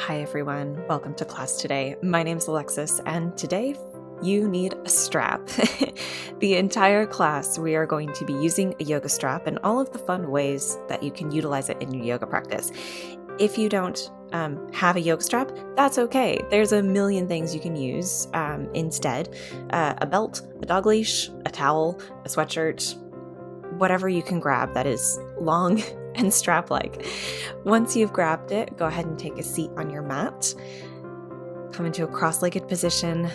Hi everyone, welcome to class today. My name's Alexis, and today you need a strap. The entire class we are going to be using a yoga strap and all of the fun ways that you can utilize it in your yoga practice. If you don't have a yoga strap, that's okay. There's a million things you can use instead. A belt, a dog leash, a towel, a sweatshirt, whatever you can grab that is long and strap-like. Once you've grabbed it, go ahead and take a seat on your mat. Come into a cross-legged position.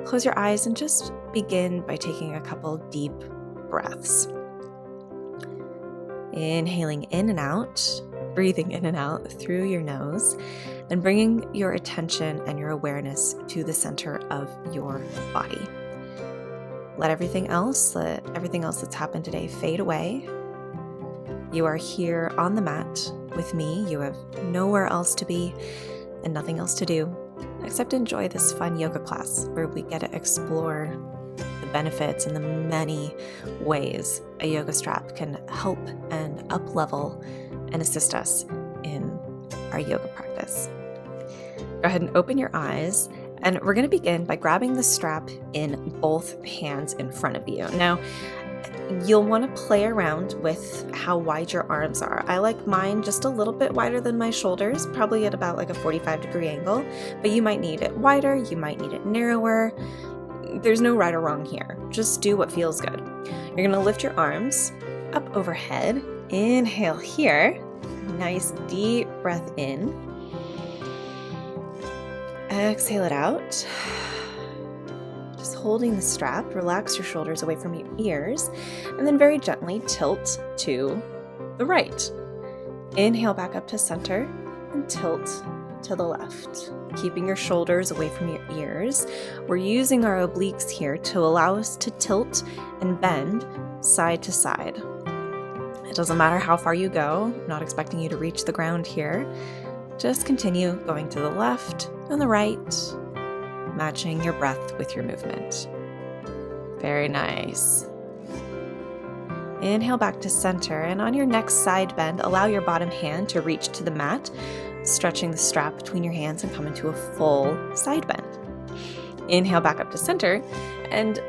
Close your eyes and just begin by taking a couple deep breaths. Inhaling in and out, breathing in and out through your nose, and bringing your attention and your awareness to the center of your body. Let everything else that's happened today fade away. You are here on the mat with me. You have nowhere else to be and nothing else to do except enjoy this fun yoga class where we get to explore the benefits and the many ways a yoga strap can help and up-level and assist us in our yoga practice. Go ahead and open your eyes, and we're going to begin by grabbing the strap in both hands in front of you. Now, you'll want to play around with how wide your arms are. I like mine just a little bit wider than my shoulders, probably at about like a 45-degree angle, but you might need it wider, you might need it narrower. There's no right or wrong here. Just do what feels good. You're going to lift your arms up overhead. Inhale here. Nice deep breath in. Exhale it out. Just holding the strap, relax your shoulders away from your ears, and then very gently tilt to the right. Inhale back up to center and tilt to the left, keeping your shoulders away from your ears. We're using our obliques here to allow us to tilt and bend side to side. It doesn't matter how far you go. I'm not expecting you to reach the ground here. Just continue going to the left and the right, matching your breath with your movement. Very nice. Inhale back to center, and on your next side bend, allow your bottom hand to reach to the mat, stretching the strap between your hands and come into a full side bend. Inhale back up to center and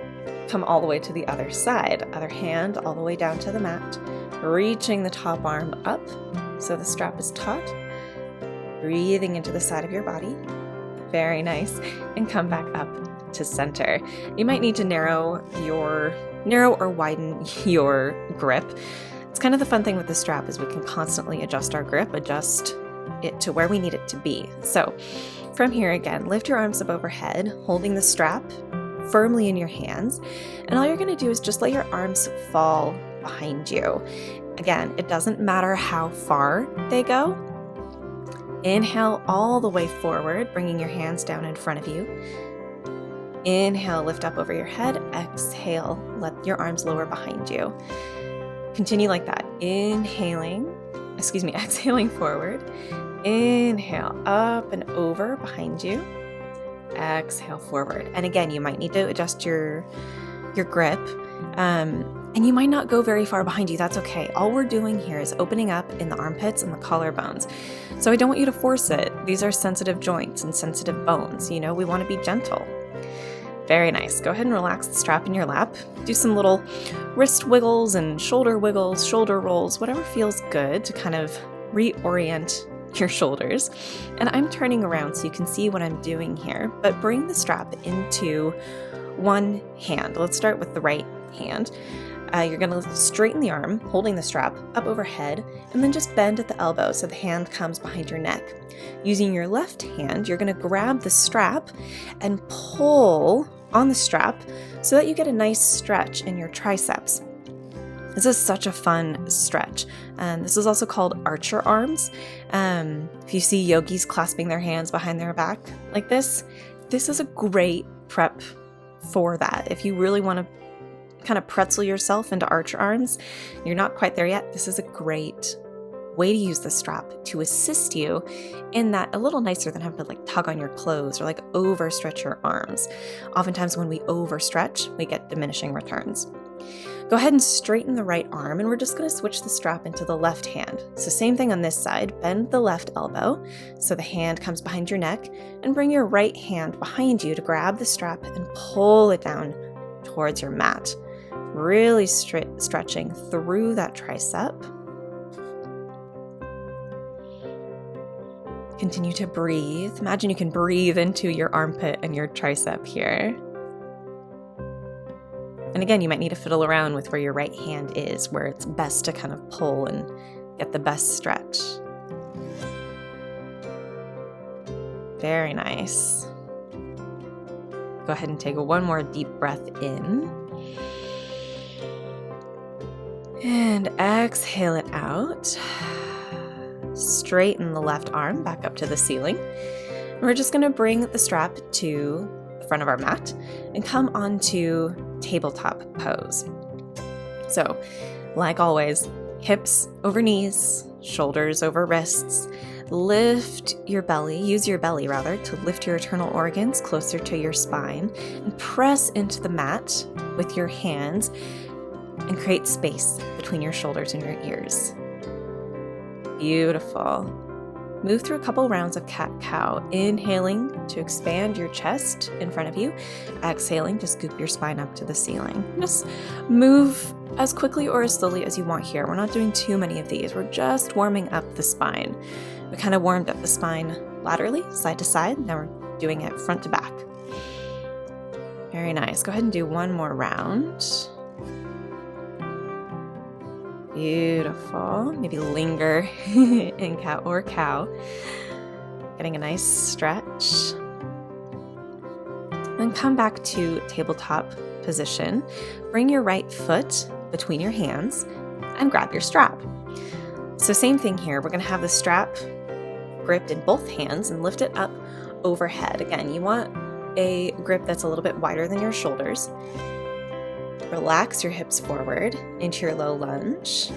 come all the way to the other side. Other hand all the way down to the mat, reaching the top arm up so the strap is taut. Breathing into the side of your body. Very nice. And come back up to center. You might need to narrow or widen your grip. It's kind of the fun thing with the strap is we can constantly adjust our grip, adjust it to where we need it to be. So from here again, lift your arms up overhead, holding the strap firmly in your hands. And all you're going to do is just let your arms fall behind you. Again, it doesn't matter how far they go. Inhale all the way forward, bringing your hands down in front of you. Inhale, lift up over your head. Exhale, let your arms lower behind you. Continue like that. Exhaling forward. Inhale, up and over behind you. Exhale forward. And again, you might need to adjust your grip. And you might not go very far behind you. That's okay. All we're doing here is opening up in the armpits and the collarbones. So I don't want you to force it. These are sensitive joints and sensitive bones. We want to be gentle. Very nice. Go ahead and relax the strap in your lap. Do some little wrist wiggles and shoulder wiggles, shoulder rolls, whatever feels good to kind of reorient your shoulders. And I'm turning around so you can see what I'm doing here, but bring the strap into one hand. Let's start with the right hand. You're going to straighten the arm, holding the strap up overhead, and then just bend at the elbow so the hand comes behind your neck. Using your left hand, you're going to grab the strap and pull on the strap so that you get a nice stretch in your triceps. This is such a fun stretch. This is also called archer arms. If you see yogis clasping their hands behind their back like this is a great prep for that. If you really want to kind of pretzel yourself into archer arms, you're not quite there yet, this is a great way to use the strap to assist you in that, a little nicer than having to tug on your clothes or overstretch your arms. Oftentimes when we overstretch, we get diminishing returns. Go ahead and straighten the right arm, and we're just going to switch the strap into the left hand. So same thing on this side, bend the left elbow so the hand comes behind your neck, and bring your right hand behind you to grab the strap and pull it down towards your mat. Really stretching through that tricep. Continue to breathe. Imagine you can breathe into your armpit and your tricep here. And again, you might need to fiddle around with where your right hand is, where it's best to kind of pull and get the best stretch. Very nice. Go ahead and take one more deep breath in. And exhale it out. Straighten the left arm back up to the ceiling. And we're just going to bring the strap to the front of our mat and come onto tabletop pose. So, like always, hips over knees, shoulders over wrists. Lift your belly, use your belly rather, to lift your internal organs closer to your spine, and press into the mat with your hands and create space between your shoulders and your ears. Beautiful. Move through a couple rounds of cat-cow, inhaling to expand your chest in front of you, exhaling to scoop your spine up to the ceiling. Just move as quickly or as slowly as you want here. We're not doing too many of these. We're just warming up the spine. We kind of warmed up the spine laterally, side to side. Now we're doing it front to back. Very nice. Go ahead and do one more round. Beautiful. Maybe linger in cat or cow. Getting a nice stretch. Then come back to tabletop position. Bring your right foot between your hands and grab your strap. So same thing here. We're going to have the strap gripped in both hands and lift it up overhead. Again, you want a grip that's a little bit wider than your shoulders. Relax your hips forward into your low lunge.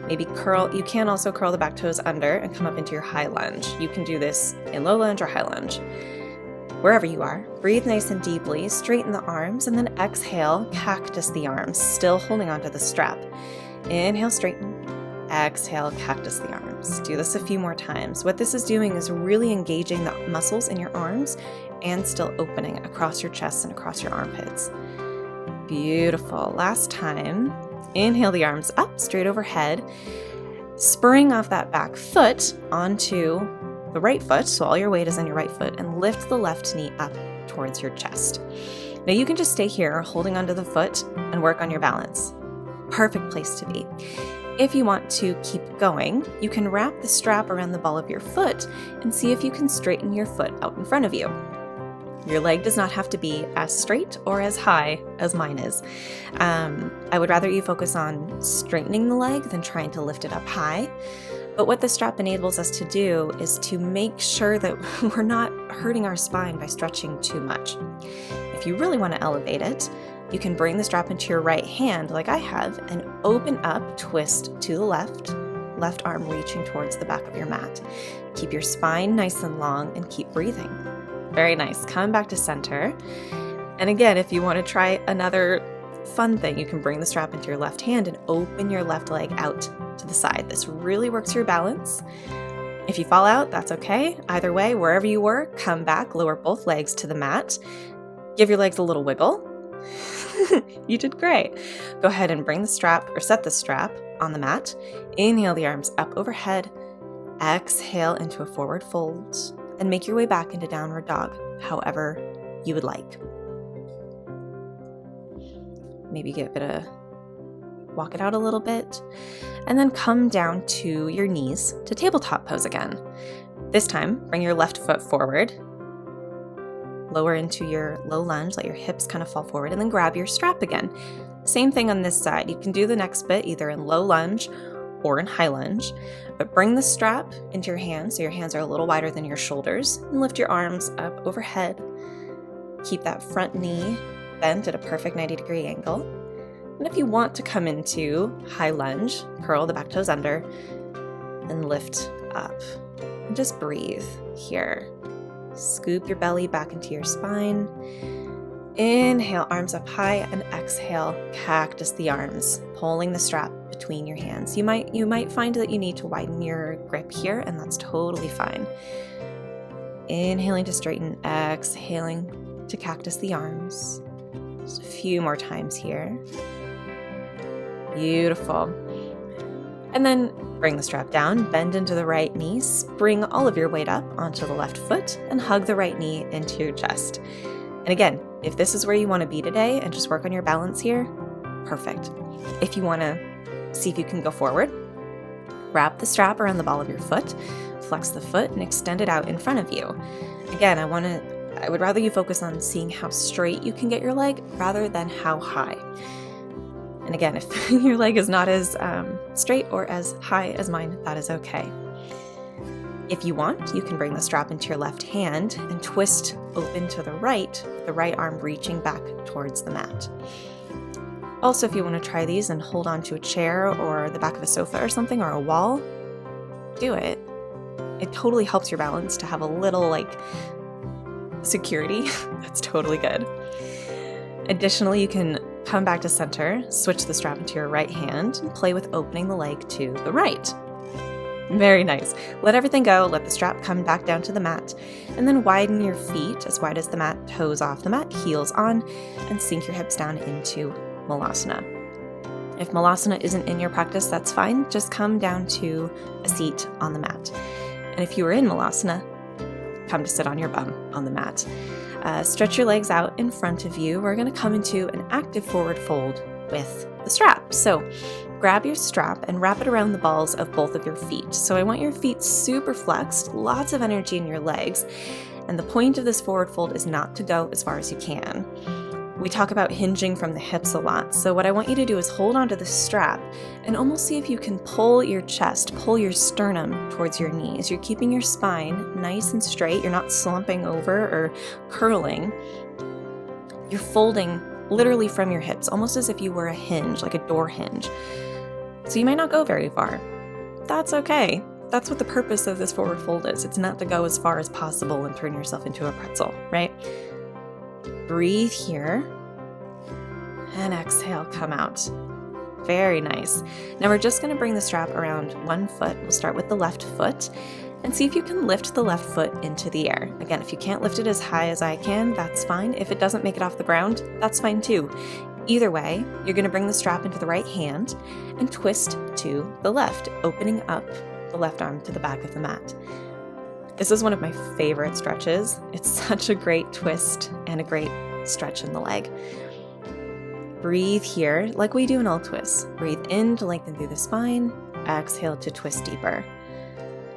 Maybe curl. You can also curl the back toes under and come up into your high lunge. You can do this in low lunge or high lunge. Wherever you are, breathe nice and deeply, straighten the arms, and then exhale, cactus the arms, still holding onto the strap. Inhale, straighten. Exhale, cactus the arms. Do this a few more times. What this is doing is really engaging the muscles in your arms and still opening across your chest and across your armpits. Beautiful. Last time. Inhale the arms up, straight overhead, spurring off that back foot onto the right foot, so all your weight is on your right foot, and lift the left knee up towards your chest. Now you can just stay here holding onto the foot and work on your balance. Perfect place to be. If you want to keep going, you can wrap the strap around the ball of your foot and see if you can straighten your foot out in front of you. Your leg does not have to be as straight or as high as mine is. I would rather you focus on straightening the leg than trying to lift it up high. But what the strap enables us to do is to make sure that we're not hurting our spine by stretching too much. If you really want to elevate it, you can bring the strap into your right hand like I have and open up, twist to the left arm reaching towards the back of your mat. Keep your spine nice and long and keep breathing. Very nice. Come back to center. And again, if you want to try another fun thing, you can bring the strap into your left hand and open your left leg out to the side. This really works your balance. If you fall out, that's okay. Either way, wherever you were, come back, lower both legs to the mat. Give your legs a little wiggle. You did great. Go ahead and bring the strap or set the strap on the mat. Inhale the arms up overhead. Exhale into a forward fold. And make your way back into downward dog, however you would like. Maybe walk it out a little bit, and then come down to your knees to tabletop pose again. This time, bring your left foot forward, lower into your low lunge, let your hips kind of fall forward, and then grab your strap again. Same thing on this side. You can do the next bit either in low lunge or in high lunge, but bring the strap into your hands so your hands are a little wider than your shoulders, and lift your arms up overhead. Keep that front knee bent at a perfect 90-degree angle. And if you want to come into high lunge, curl the back toes under and lift up. And just breathe here. Scoop your belly back into your spine. Inhale, arms up high, and exhale, cactus the arms, pulling the strap between your hands. You might find that you need to widen your grip here, and that's totally fine. Inhaling to straighten, exhaling to cactus the arms. Just a few more times here. Beautiful. And then bring the strap down, bend into the right knee, bring all of your weight up onto the left foot, and hug the right knee into your chest. And again, if this is where you want to be today and just work on your balance here, perfect. If you want to see if you can go forward, wrap the strap around the ball of your foot, flex the foot, and extend it out in front of you. Again, I would rather you focus on seeing how straight you can get your leg rather than how high. And again, if your leg is not as straight or as high as mine, that is okay. If you want, you can bring the strap into your left hand and twist open to the right arm reaching back towards the mat. Also, if you want to try these and hold on to a chair or the back of a sofa or something, or a wall, do it. It totally helps your balance to have a little security. That's totally good. Additionally, you can come back to center, switch the strap into your right hand, and play with opening the leg to the right. Very nice. Let everything go, let the strap come back down to the mat, and then widen your feet as wide as the mat, toes off the mat, heels on, and sink your hips down into Malasana. If Malasana isn't in your practice, that's fine. Just come down to a seat on the mat. And if you are in Malasana, come to sit on your bum on the mat. Stretch your legs out in front of you. We're going to come into an active forward fold with the strap. So grab your strap and wrap it around the balls of both of your feet. So I want your feet super flexed, lots of energy in your legs. And the point of this forward fold is not to go as far as you can. We talk about hinging from the hips a lot. So what I want you to do is hold onto the strap and almost see if you can pull your chest, pull your sternum towards your knees. You're keeping your spine nice and straight. You're not slumping over or curling. You're folding literally from your hips, almost as if you were a hinge, like a door hinge. So you might not go very far. That's okay. That's what the purpose of this forward fold is. It's not to go as far as possible and turn yourself into a pretzel, right? Breathe here, and exhale, come out. Very nice. Now we're just going to bring the strap around one foot. We'll start with the left foot and see if you can lift the left foot into the air. Again, if you can't lift it as high as I can, that's fine. If it doesn't make it off the ground, that's fine too. Either way, you're going to bring the strap into the right hand and twist to the left, opening up the left arm to the back of the mat. This is one of my favorite stretches. It's such a great twist and a great stretch in the leg. Breathe here like we do in all twists. Breathe in to lengthen through the spine. Exhale to twist deeper.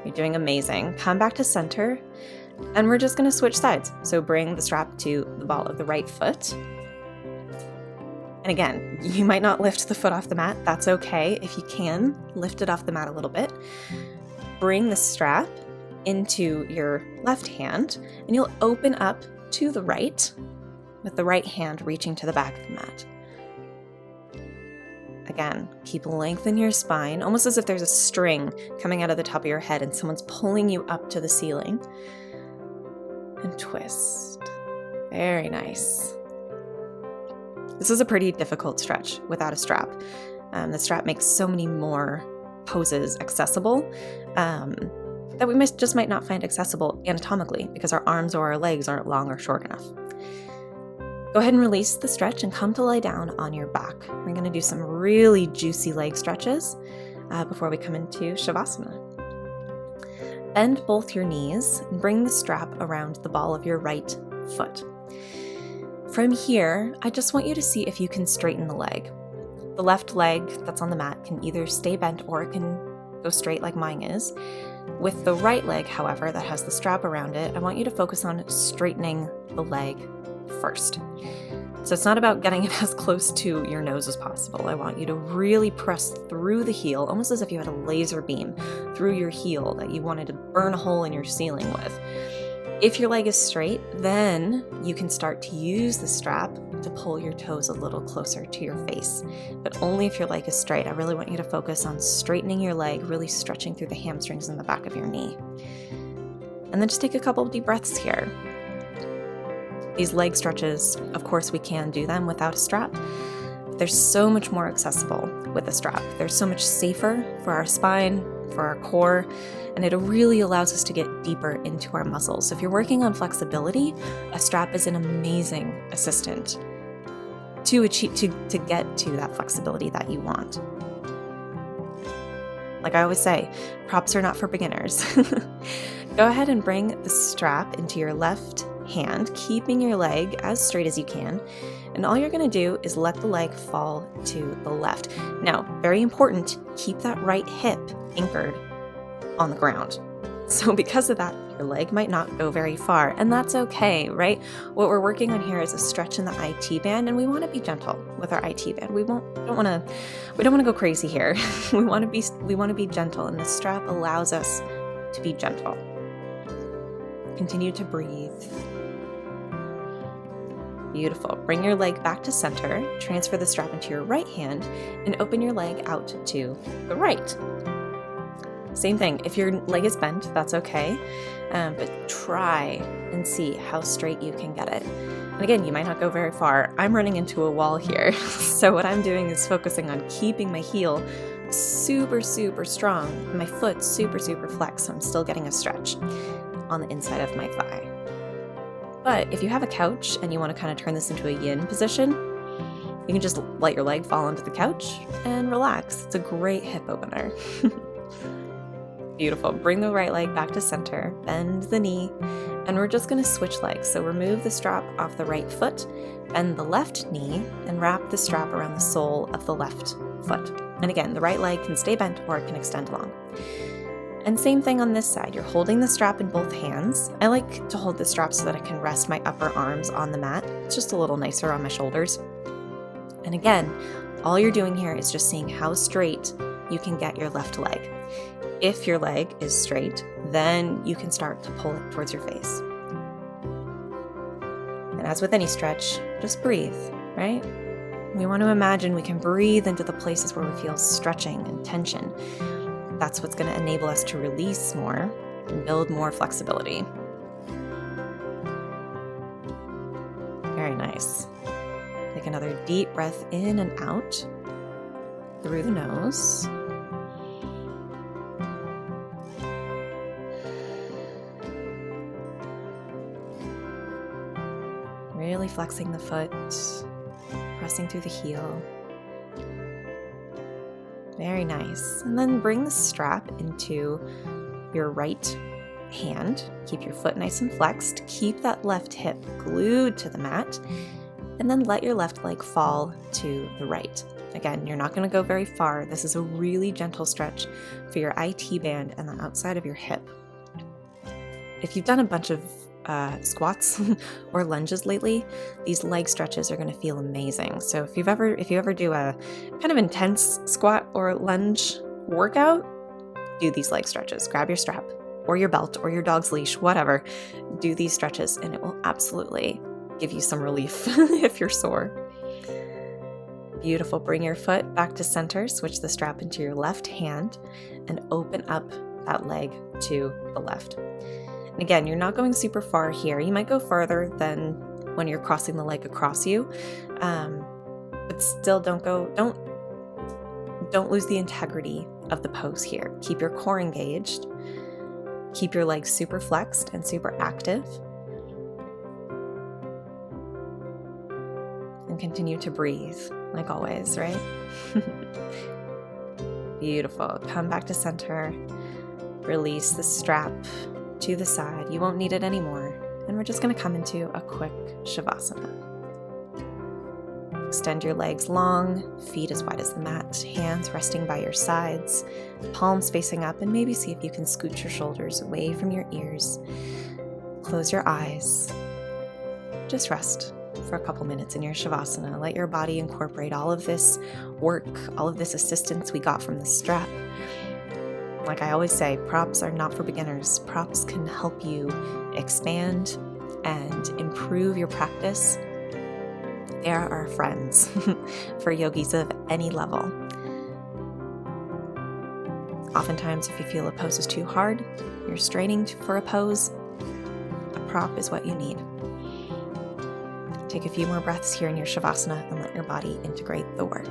You're doing amazing. Come back to center, and we're just going to switch sides. So bring the strap to the ball of the right foot. And again, you might not lift the foot off the mat. That's okay. If you can, lift it off the mat a little bit. Bring the strap into your left hand, and you'll open up to the right with the right hand reaching to the back of the mat. Again, keep lengthening your spine, almost as if there's a string coming out of the top of your head and someone's pulling you up to the ceiling. And twist. Very nice. This is a pretty difficult stretch without a strap. The strap makes so many more poses accessible that we might not find accessible anatomically because our arms or our legs aren't long or short enough. Go ahead and release the stretch and come to lie down on your back. We're going to do some really juicy leg stretches before we come into Shavasana. Bend both your knees and bring the strap around the ball of your right foot. From here, I just want you to see if you can straighten the leg. The left leg that's on the mat can either stay bent or it can go straight like mine is. With the right leg, however, that has the strap around it, I want you to focus on straightening the leg first. So it's not about getting it as close to your nose as possible. I want you to really press through the heel, almost as if you had a laser beam through your heel that you wanted to burn a hole in your ceiling with. If your leg is straight, then you can start to use the strap to pull your toes a little closer to your face. But only if your leg is straight. I really want you to focus on straightening your leg, really stretching through the hamstrings in the back of your knee. And then just take a couple of deep breaths here. These leg stretches, of course, we can do them without a strap. They're so much more accessible with a strap. They're so much safer for our spine, for our core, and it really allows us to get deeper into our muscles. So if you're working on flexibility, a strap is an amazing assistant to get to that flexibility that you want. Like I always say, props are not for beginners. Go ahead and bring the strap into your left hand, keeping your leg as straight as you can. And all you're going to do is let the leg fall to the left. Now, very important, keep that right hip anchored on the ground. So because of that, your leg might not go very far, and that's okay, right? What we're working on here is a stretch in the IT band, and we want to be gentle with our IT band. We don't want to go crazy here. we want to be gentle, and the strap allows us to be gentle. Continue to breathe. Beautiful. Bring your leg back to center, transfer the strap into your right hand, and open your leg out to the right. Same thing, if your leg is bent, that's okay, but try and see how straight you can get it. And again, you might not go very far. I'm running into a wall here, so what I'm doing is focusing on keeping my heel super, super strong, and my foot super, super flexed, so I'm still getting a stretch on the inside of my thigh. But if you have a couch and you want to kind of turn this into a yin position, you can just let your leg fall onto the couch and relax. It's a great hip opener. Beautiful. Bring the right leg back to center, bend the knee, and we're just going to switch legs. So remove the strap off the right foot, bend the left knee, and wrap the strap around the sole of the left foot. And again, the right leg can stay bent or it can extend along. And same thing on this side. You're holding the strap in both hands. I like to hold the strap so that I can rest my upper arms on the mat. It's just a little nicer on my shoulders. And again, all you're doing here is just seeing how straight you can get your left leg. If your leg is straight, then you can start to pull it towards your face. And as with any stretch, just breathe, right? We want to imagine we can breathe into the places where we feel stretching and tension. That's what's going to enable us to release more and build more flexibility. Very nice. Take another deep breath in and out through the nose. Really flexing the foot, pressing through the heel. Very nice. And then bring the strap into your right hand. Keep your foot nice and flexed. Keep that left hip glued to the mat. And then let your left leg fall to the right. Again, you're not going to go very far. This is a really gentle stretch for your IT band and the outside of your hip. If you've done a bunch of squats or lunges lately, these leg stretches are going to feel amazing. So if you ever do a kind of intense squat or lunge workout, do these leg stretches. Grab your strap or your belt or your dog's leash, whatever. Do these stretches and it will absolutely give you some relief if you're sore. Beautiful. Bring your foot back to center, switch the strap into your left hand, and open up that leg to the left. And again, you're not going super far here. You might go further than when you're crossing the leg across you, but still don't lose the integrity of the pose here. Keep your core engaged. Keep your legs super flexed and super active. And continue to breathe, like always, right? Beautiful. Come back to center. Release the strap to the side. You won't need it anymore. And we're just going to come into a quick Shavasana. Extend your legs long, feet as wide as the mat, hands resting by your sides, palms facing up, and maybe see if you can scoot your shoulders away from your ears. Close your eyes. Just rest for a couple minutes in your Shavasana. Let your body incorporate all of this work, all of this assistance we got from the strap. Like I always say, props are not for beginners. Props can help you expand and improve your practice. They are our friends for yogis of any level. Oftentimes, if you feel a pose is too hard, you're straining for a pose, a prop is what you need. Take a few more breaths here in your Shavasana and let your body integrate the work.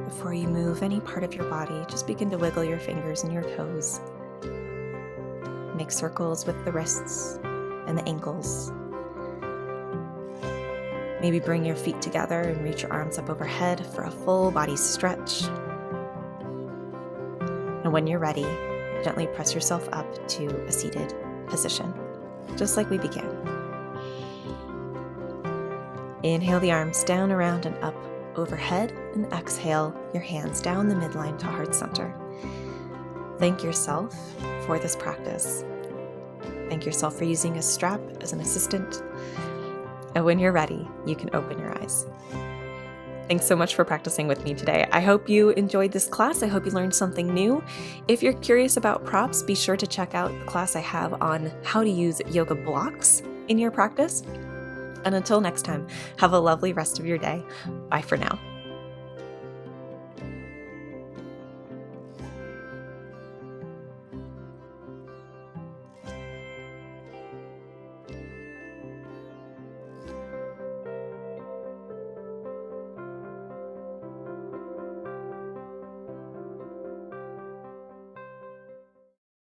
Before you move any part of your body, just begin to wiggle your fingers and your toes. Make circles with the wrists and the ankles. Maybe bring your feet together and reach your arms up overhead for a full body stretch. And when you're ready, gently press yourself up to a seated position, just like we began. Inhale the arms down, around, and up overhead, and exhale your hands down the midline to heart center. Thank yourself for this practice. Thank yourself for using a strap as an assistant. And when you're ready, you can open your eyes. Thanks so much for practicing with me today. I hope you enjoyed this class. I hope you learned something new. If you're curious about props, be sure to check out the class I have on how to use yoga blocks in your practice. And until next time, have a lovely rest of your day. Bye for now.